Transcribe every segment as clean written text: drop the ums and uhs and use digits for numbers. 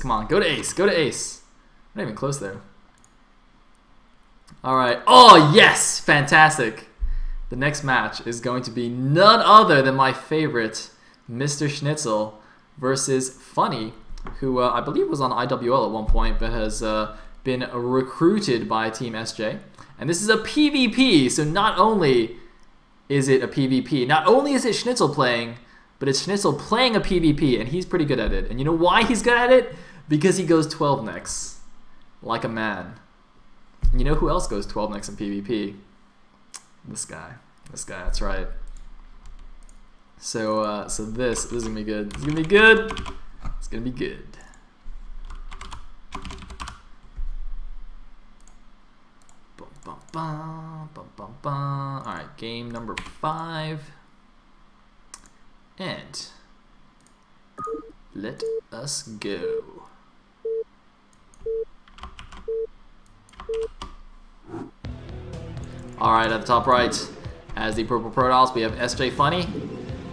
Come on, go to ace. Go to ace. Not even close there. Alright. Oh, yes! Fantastic. The next match is going to be none other than my favorite, Mr. Schnitzel versus Funny, who I believe was on IWL at one point, but has been recruited by Team SJ. And this is a PvP, so not only is it a PvP, not only is it Schnitzel playing, but it's Schnitzel playing a PvP, and he's pretty good at it. And you know why he's good at it? Because he goes 12 next, like a man. And you know who else goes 12 next in PvP? This guy. This guy, that's right. So this is gonna be good. It's gonna be good. It's gonna be good. Bum, bum, bum, bum, bum, bum. All right, game number 5. And let us go. Alright, at the top right, as the purple Protoss, we have SJ Funny.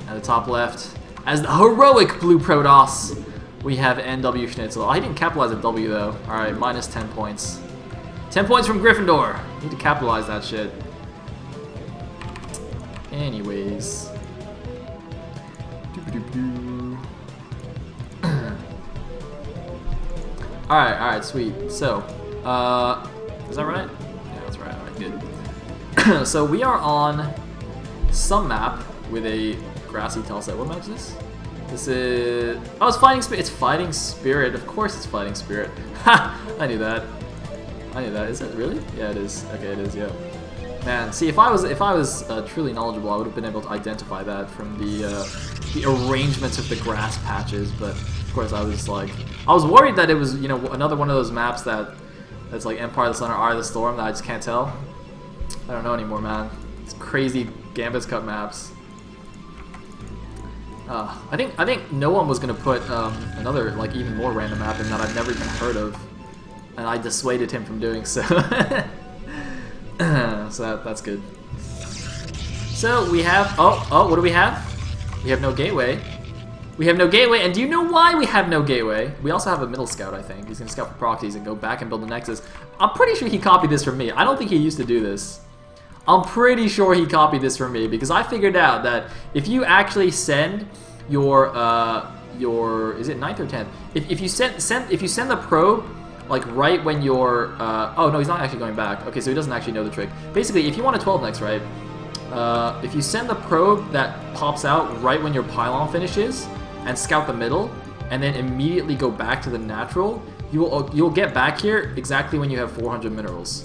At the top left, as the heroic blue Protoss, we have NW Schnitzel. Oh, he didn't capitalize a W though. Alright, minus 10 points. 10 points from Gryffindor. Need to capitalize that shit. Anyways. Alright, sweet. So, is that right? Yeah, that's right. Alright, good. So we are on some map with a grassy tile set. What map is this? This is... Oh, it's Fighting Spirit. It's Fighting Spirit. Of course it's Fighting Spirit. Ha! I knew that. I knew that. Is it really? Yeah, it is. Okay, it is, yeah. Man, see, if I was truly knowledgeable, I would have been able to identify that from the arrangement of the grass patches, but of course I was worried that it was, you know, another one of those maps that's like Empire of the Sun or Eye of the Storm that I just can't tell. I don't know anymore, man. It's crazy Gambit's Cup maps. I think no one was gonna put another like even more random map in that I've never even heard of, and I dissuaded him from doing so. So that's good. So we have what do we have? We have no gateway. We have no gateway, and do you know why we have no gateway? We also have a middle scout, I think. He's gonna scout for proxies and go back and build the nexus. I'm pretty sure he copied this from me. I don't think he used to do this. I'm pretty sure he copied this from me because I figured out that if you actually send your is it 9th or 10th? If you send the probe like right when you're oh no, he's not actually going back. Okay, so he doesn't actually know the trick. Basically, if you want a 12 next, right? If you send the probe that pops out right when your pylon finishes and scout the middle, and then immediately go back to the natural, you'll get back here exactly when you have 400 minerals.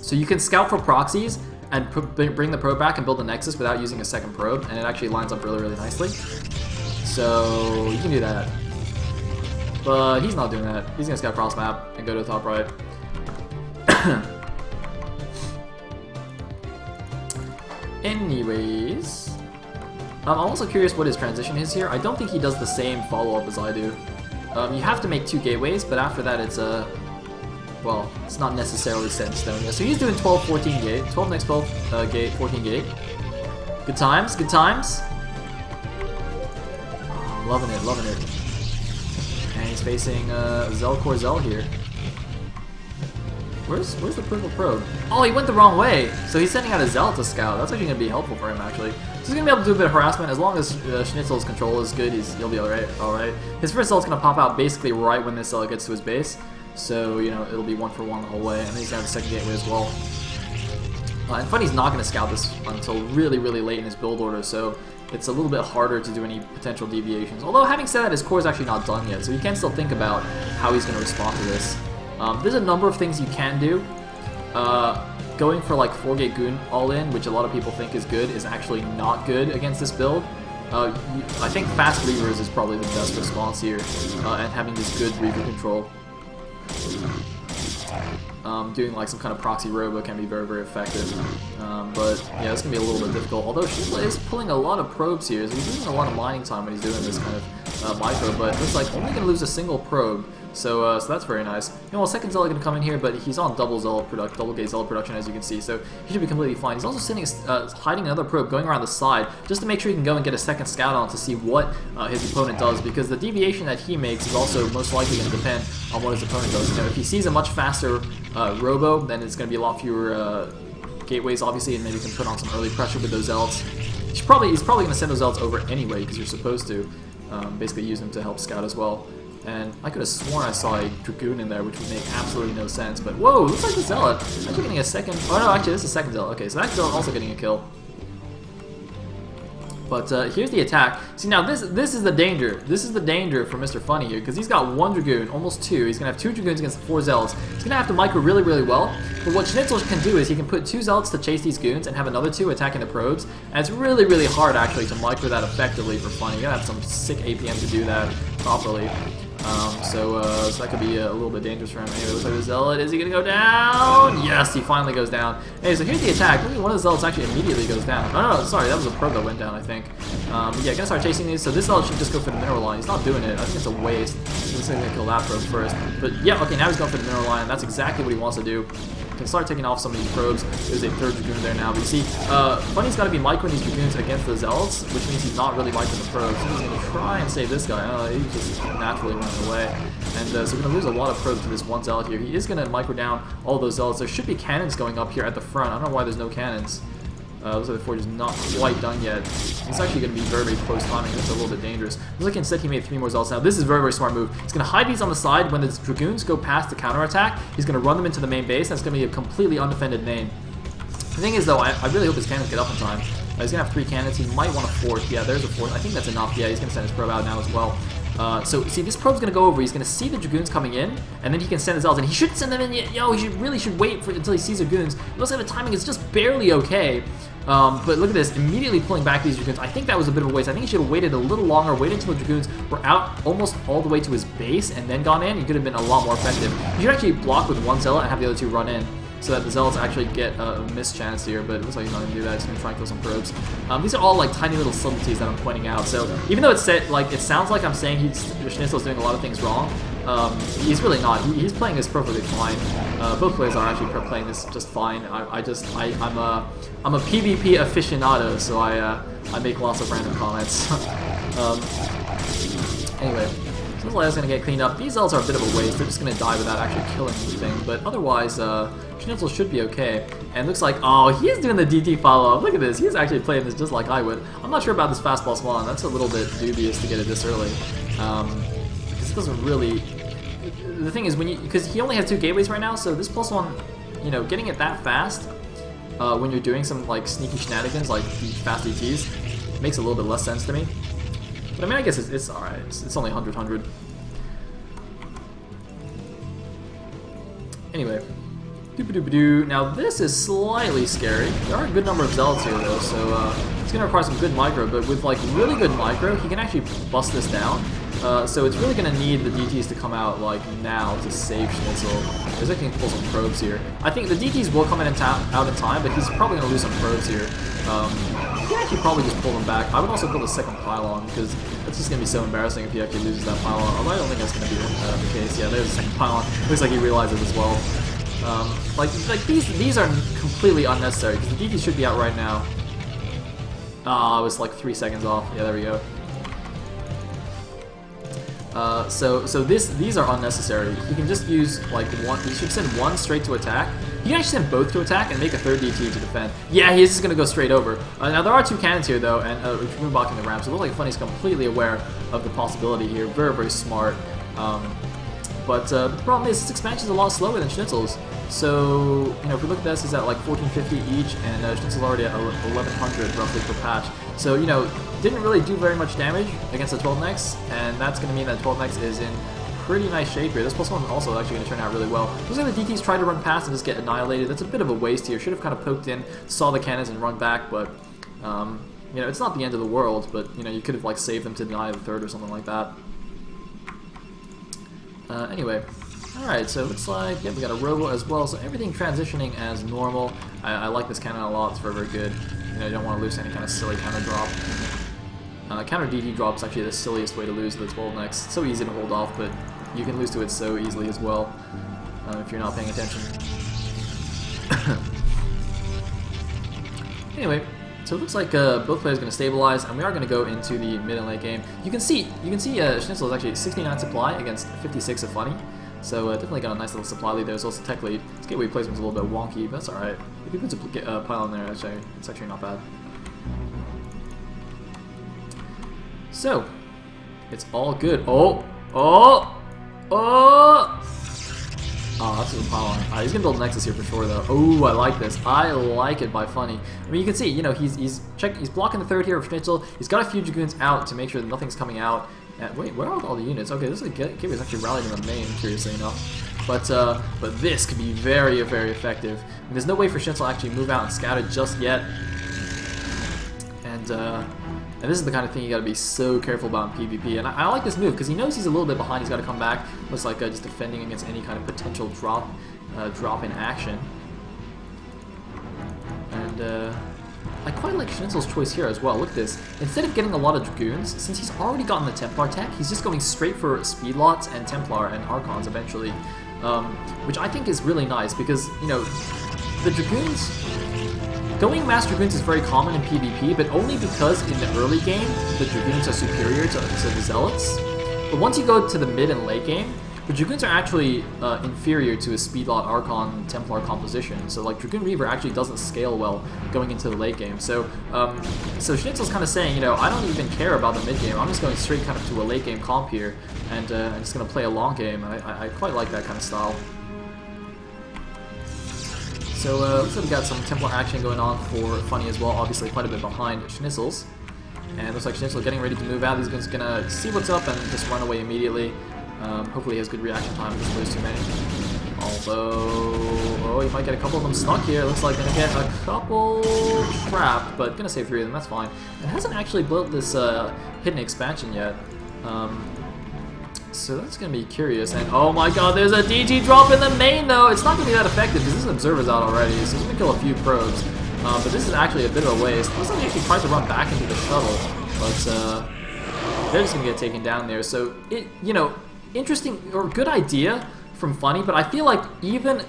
So you can scout for proxies and bring the probe back and build the nexus without using a second probe, and it actually lines up really, really nicely. So you can do that. But he's not doing that. He's gonna scout cross map and go to the top right. Anyways, I'm also curious what his transition is here. I don't think he does the same follow-up as I do. You have to make 2 gateways, but after that it's well, it's not necessarily set in stone yet. So he's doing 12, 14 gate. 12 next 12 gate, 14 gate. Good times, good times. Oh, loving it, loving it. And he's facing Zelcore Zel here. Where's the purple probe? Oh, he went the wrong way. So he's sending out a Zel to scout. That's actually going to be helpful for him, actually. So he's going to be able to do a bit of harassment. As long as Schnitzel's control is good, he'll be alright. His first Zel's going to pop out basically right when this Zel gets to his base. So, you know, it'll be 1 for 1 the whole way. And then he's going to have a second gateway as well. And Funny's not going to scout this until really, really late in his build order. So it's a little bit harder to do any potential deviations. Although, having said that, his core is actually not done yet. So you can still think about how he's going to respond to this. There's a number of things you can do. Going for like 4-gate goon all-in, which a lot of people think is good, is actually not good against this build. I think fast Reavers is probably the best response here, and having this good Reaver control. doing like some kind of proxy robo can be very, very effective. But yeah, it's going to be a little bit difficult. Although Sayle is pulling a lot of probes here. So he's losing a lot of mining time when he's doing this kind of micro, but looks like only going to lose a single probe. So that's very nice. You know, second Zealot going to come in here, but he's on double gate Zealot production, as you can see, so he should be completely fine. He's also sitting, hiding another probe going around the side, just to make sure he can go and get a second scout on to see what his opponent does, because the deviation that he makes is also most likely going to depend on what his opponent does. You know, if he sees a much faster robo, then it's going to be a lot fewer gateways, obviously, and maybe you can put on some early pressure with those Zealots. He's probably going to send those Zealots over anyway, because you're supposed to basically use them to help scout as well. And I could have sworn I saw a Dragoon in there, which would make absolutely no sense. But whoa, looks like the Zealot actually getting a second. Oh no, actually this is a second Zealot. Okay, so that Zealot also getting a kill. But here's the attack. See, now this is the danger. This is the danger for Mr. Funny here, because he's got one Dragoon, almost two. He's going to have 2 Dragoons against 4 Zealots. He's going to have to micro really, really well. But what Schnitzel can do is he can put 2 Zealots to chase these goons and have another 2 attacking the probes. And it's really, really hard, actually, to micro that effectively for Funny. You're going to have some sick APM to do that properly. So that could be a little bit dangerous for him. Anyway, looks like the Zealot. Is he going to go down? Yes, he finally goes down. Hey, so here's the attack. Look at one of the Zealots actually immediately goes down. No, sorry, that was a probe that went down, I think. But yeah, gonna start chasing these. So this Zealot should just go for the mineral line. He's not doing it. I think it's a waste. He's gonna kill that probe first. But yeah, okay, now he's going for the mineral line. That's exactly what he wants to do. Can start taking off some of these probes. There's a 3rd Dragoon there now. But you see, Funny's got to be microing these Dragoons against the Zealots, which means he's not really microing the probes. So he's going to try and save this guy. He's just naturally running away. And so we're going to lose a lot of probes to this one Zealot here. He is going to micro down all those Zealots. There should be cannons going up here at the front. I don't know why there's no cannons. Looks like the forge is not quite done yet. It's actually going to be very, very close timing. It's a little bit dangerous. Looks like instead he made 3 more Zealots. Now this is a very, very smart move. He's going to hide these on the side. When the Dragoons go past the counterattack, he's going to run them into the main base. That's going to be a completely undefended main. The thing is, though, I really hope his cannons get up in time. He's going to have 3 cannons. He might want a 4th. Yeah, there's a 4th. I think that's enough. Yeah, he's going to send his probe out now as well. So, see, this probe's going to go over. He's going to see the Dragoons coming in, and then he can send his Zealots. And he shouldn't send them in yet. Yo, he really should wait until he sees the Dragoons. It looks like the timing is just barely okay. But look at this, immediately pulling back these Dragoons. I think that was a bit of a waste. I think he should have waited a little longer, waited until the Dragoons were out almost all the way to his base, and then gone in. He could have been a lot more effective. He should actually block with 1 Zealot and have the other 2 run in, so that the Zealots actually get a missed chance here, but it looks like he's not going to do that. He's going to try and kill some probes. These are all like tiny little subtleties that I'm pointing out, so even though it sounds like I'm saying Schnitzel's doing a lot of things wrong, he's really not. He's playing this perfectly fine. Both players are actually playing this just fine. I'm a PvP aficionado, so I make lots of random comments. Anyway, so this is going to get cleaned up. These Zealots are a bit of a waste. They're just going to die without actually killing anything, but otherwise, Schnitzel should be okay. And looks like, oh, he is doing the DT follow-up. Look at this. He's actually playing this just like I would. I'm not sure about this fastball spawn. That's a little bit dubious to get it this early. Because it doesn't really... The thing is, because he only has 2 gateways right now, so this +1, you know, getting it that fast when you're doing some like sneaky shenanigans like the fast DTs makes a little bit less sense to me. But I mean, I guess it's alright. It's only 100. Anyway. Doop-a-doop-a-doo. Now this is slightly scary. There are a good number of Zealots here though, so it's going to require some good micro, but with like really good micro, he can actually bust this down. So it's really going to need the DTs to come out like now to save Schnitzel. Because I can pull some probes here. I think the DTs will come in and out in time, but he's probably going to lose some probes here. He can actually probably just pull them back. I would also build a second pylon, because it's just going to be so embarrassing if he actually loses that pylon. Although I don't think that's going to be the case. Yeah, there's a second pylon. Looks like he realizes as well. Like these are completely unnecessary, because the DTs should be out right now. Ah, I was like 3 seconds off. Yeah, there we go. So these are unnecessary. He can just use like 1. He should send 1 straight to attack. He can actually send both to attack and make a 3rd DT to defend. Yeah, he is just gonna go straight over. Now there are 2 cannons here though, and we're blocking the ramp. So it looks like Funny's completely aware of the possibility here. Very, very smart. But the problem is this expansion is a lot slower than Schnitzel's. So, you know, if we look at this, he's at like 1450 each, and Schnitzel's already at 1100 roughly per patch. So, you know, didn't really do very much damage against the 12-nex, and that's going to mean that 12-nex is in pretty nice shape here. This +1 also actually going to turn out really well. Looks like the DTs try to run past and just get annihilated. That's a bit of a waste here. Should have kind of poked in, saw the cannons and run back, but, you know, it's not the end of the world, but, you know, you could have like saved them to deny the 3rd or something like that. Anyway, Alright, so it looks like, yeah, we got a Robo as well, so everything transitioning as normal. I like this cannon a lot, it's very, very good. You know, you don't want to lose any kind of silly counter drop. Counter DD drop is actually the silliest way to lose the 12 next. It's so easy to hold off, but you can lose to it so easily as well if you're not paying attention. Anyway, so it looks like both players are going to stabilize, and we are going to go into the mid and late game. You can see Schnitzel is actually 69 supply against 56 of Funny, so definitely got a nice little supply lead. There's also tech lead. His gateway placement's a little bit wonky, but that's all right. If he puts a pile in there, it's actually not bad. So it's all good. Oh, that's a pile on. He's gonna build Nexus here for sure, though. Oh, I like this. I like it by Funny. I mean, you can see, you know, he's blocking the third here of Schnitzel. He's got a few Dragoons out to make sure that nothing's coming out. And wait, where are all the units? Okay, this is Gateway's actually rallied in the main, curiously enough. But this could be very, very effective. And there's no way for Schnitzel to actually move out and scout it just yet. And this is the kind of thing you got to be so careful about in PvP. And I like this move because he knows he's a little bit behind. He's got to come back. Looks like just defending against any kind of potential drop in action. And I quite like Schnitzel's choice here as well. Look at this. Instead of getting a lot of Dragoons, since he's already gotten the Templar tech, he's just going straight for Speedlots and Templar and Archons eventually. Which I think is really nice because, you know, the Dragoons... Going Mass Dragoons is very common in PvP, but only because in the early game, the Dragoons are superior to the Zealots. But once you go to the mid and late game, the Dragoons are actually inferior to a Speedlot Archon Templar composition. So like Dragoon Reaver actually doesn't scale well going into the late game. So Schnitzel's kind of saying, you know, I don't even care about the mid game. I'm just going straight kind of to a late game comp here, and I'm just going to play a long game. I quite like that kind of style. So looks like we got some Templar action going on for Funny as well, obviously quite a bit behind Schnitzel's. And it looks like Schnitzel getting ready to move out. He's just gonna see what's up and just run away immediately. Hopefully he has good reaction time, doesn't lose too many. Although, he might get a couple of them stuck here. Looks like gonna get a couple trapped, but gonna save 3 of them, that's fine. And hasn't actually built this hidden expansion yet. So that's going to be curious, and oh my god, there's a DT drop in the main though! It's not going to be that effective because this Observer's out already, so he's going to kill a few probes. But this is actually a bit of a waste. Looks like he actually tries to run back into the shuttle, but they're just going to get taken down there. So, you know, interesting, or good idea from Funny, but I feel like even,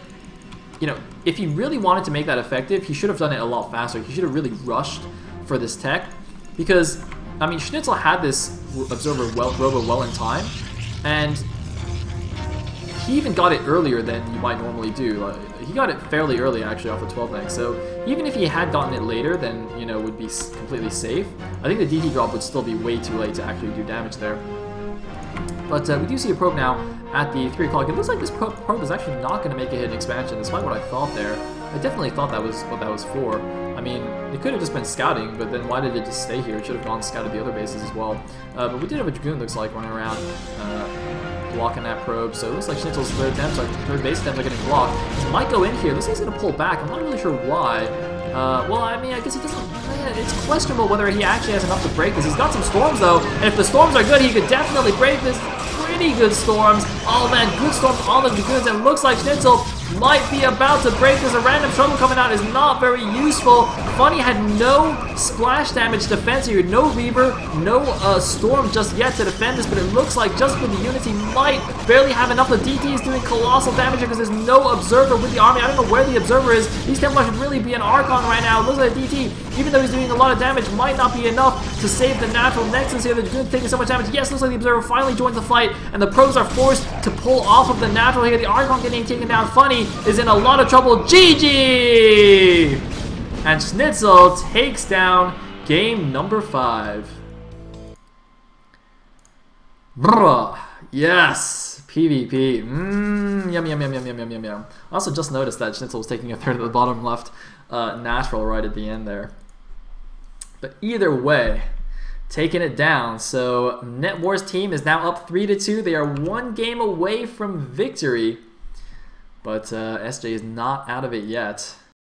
you know, if he really wanted to make that effective, he should have done it a lot faster. He should have really rushed for this tech, because, I mean, Schnitzel had this Observer Robo well in time, and he even got it earlier than you might normally do. He got it fairly early, actually, off the 12 neck. So even if he had gotten it later, then, you know, would be completely safe. I think the DT drop would still be way too late to actually do damage there. But we do see a probe now at the 3 o'clock. It looks like this probe is actually not going to make a hidden expansion, despite what I thought there. I definitely thought that was what that was for. I mean, it could have just been scouting, but then why did it just stay here? It should have gone and scouted the other bases as well. But we did have a Dragoon, looks like, running around, blocking that probe. So it looks like Schnitzel's third base attempts are getting blocked. He might go in here. Looks like he's going to pull back. I'm not really sure why. Well, I mean, I guess he doesn't... It's questionable whether he actually has enough to break this. He's got some storms, though, and if the storms are good, he could definitely break this. Pretty good storms. Oh man, good storms on the Dragoons, and looks like Schnitzel might be about to break this. A random shuttle coming out is not very useful. Funny had no splash damage defense here, no Reaver, no Storm just yet to defend this, but it looks like just with the units he might barely have enough. The DT is doing colossal damage because there's no Observer with the army. I don't know where the Observer is. These Templars should really be an Archon right now. It looks like the DT, even though he's doing a lot of damage, might not be enough to save the natural Nexus here. The Dragoon's taking so much damage. Yes, looks like the Observer finally joins the fight, and the probes are forced to pull off of the natural here. The Archon getting taken down. Funny is in a lot of trouble. GG! And Schnitzel takes down game number 5. Bruh. Yes! PvP. Yum, yum, yum, yum, yum, yum, yum, yum. I also just noticed that Schnitzel was taking a third at the bottom left natural right at the end there. But either way, taking it down. So NetWars team is now up 3-2. They are 1 game away from victory. But SJ is not out of it yet.